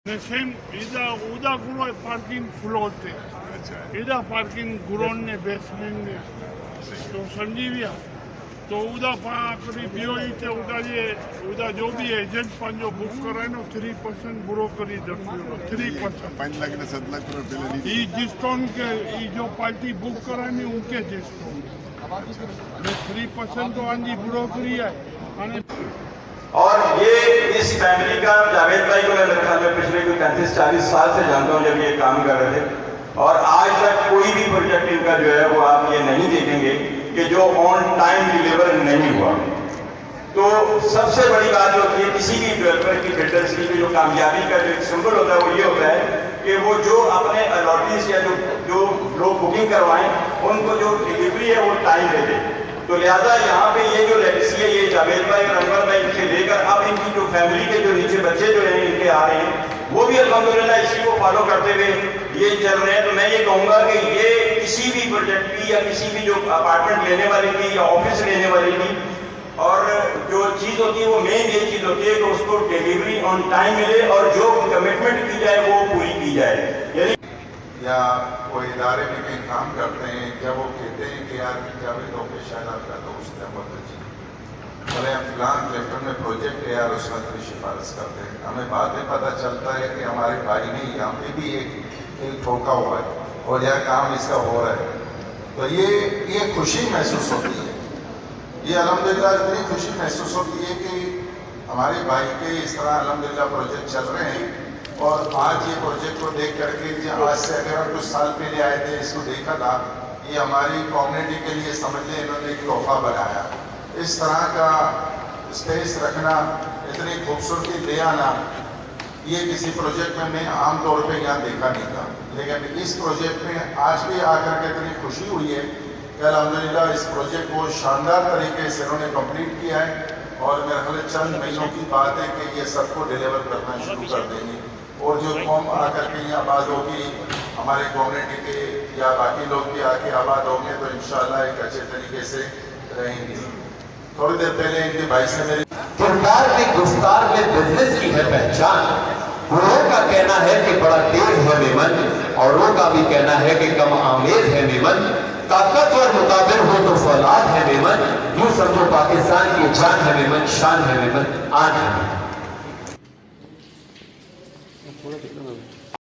Sem uda guro parking flotte. Ida parking guron ne basement ne. तो समझी तो उदा पाकरी बियोई ते उदा जो भी एजेंट पंजो बुक कराए नो 3% ब्रोकरी दर्शियो 3% 5 लाख ने 7 लाख रुपए ई डिस्काउंट के ई जो पार्टी बुक कराए ने उनके डिस्काउंट में 3% तो आंधी ब्रोकरी है और ये इस फैमिली का जावेद भाई को मैं मेरे ख्याल में पिछले कोई 35-40 साल से जानता हूँ जब ये काम कर रहे थे और आज तक कोई भी प्रोजेक्ट इनका जो है वो आप ये नहीं देखेंगे कि जो ऑन टाइम डिलीवर नहीं हुआ। तो सबसे बड़ी बात जो होती है किसी भी डेवलपर की बिल्डर्स की जो कामयाबी का जो एक सिंबल होता है वो ये होता है कि वो जो अपने अलॉटमेंट्स या जो लोग बुकिंग करवाएं उनको जो डिलीवरी है वो टाइम दे दे। तो लिहाजा यहाँ पे ये जो लेगेसी है ये जावेद भाई और अनवर भाई से लेकर अब इनकी जो फैमिली के जो नीचे बच्चे जो हैं इनके आ रहे हैं वो भी अल्हम्दुलिल्लाह इसी को फॉलो करते हुए ये चल रहे हैं। तो मैं ये कहूँगा कि ये किसी भी प्रोजेक्ट की या किसी भी जो अपार्टमेंट लेने वाले की या ऑफिस लेने वाले की और जो चीज़ होती है वो मेन ये चीज़ होती है कि उसको डिलीवरी ऑन टाइम मिले और जो कमिटमेंट की जाए वो पूरी की जाए। यानी या कोई इदारे में कहीं काम करते हैं जब वो कहते हैं कि यार जावेद हो शायद आपका दोस्त है बहुत अच्छी बोले फिलहाल क्लिफ्टन में प्रोजेक्ट है यार उसमें थोड़ी सिफारिश करते हैं। हमें बाद में पता चलता है कि हमारे भाई ने यहाँ पे भी एक ठोका हुआ है और यह काम इसका हो रहा है। तो ये खुशी महसूस होती है, ये अल्हम्दुलिल्लाह इतनी खुशी महसूस होती है कि हमारे भाई के इस तरह अल्हम्दुलिल्लाह प्रोजेक्ट चल रहे हैं। और आज ये प्रोजेक्ट को देख करके आज से अगर हम कुछ साल पहले आए थे इसको देखा था ये हमारी कम्युनिटी के लिए समझ लें इन्होंने एक तोहफा बनाया। इस तरह का स्पेस रखना इतनी खूबसूरती ले आना ये किसी प्रोजेक्ट में मैं आमतौर पे यहाँ देखा नहीं था, लेकिन इस प्रोजेक्ट में आज भी आकर के इतनी खुशी हुई है कि अल्हम्दुलिल्लाह इस प्रोजेक्ट को शानदार तरीके से इन्होंने कंप्लीट किया है। और मेरे ख्याल चंद महीनों की बात है कि ये सबको डिलीवर करना शुरू कर देंगे और जो कौम आकर के यहाँ आबाद होगी हमारे कम्युनिटी के या बाकी लोग भी आके आबाद होंगे तो इंशाल्लाह एक अच्छे तरीके से रहेंगे। थोड़ी देर पहले इनके भाई से मेरी किरदार की गुफ्तार में बिजनेस की है पहचान। गुरुओं का कहना है कि बड़ा तेज है मेमन, औरों का भी कहना है कि कम आमेज है मेमन। ताकतवर मुताबिर हो तो फौलाद है मेमन, यूं समझो पाकिस्तान की जान है मेमन, शान है मेमन, आन है मेमन।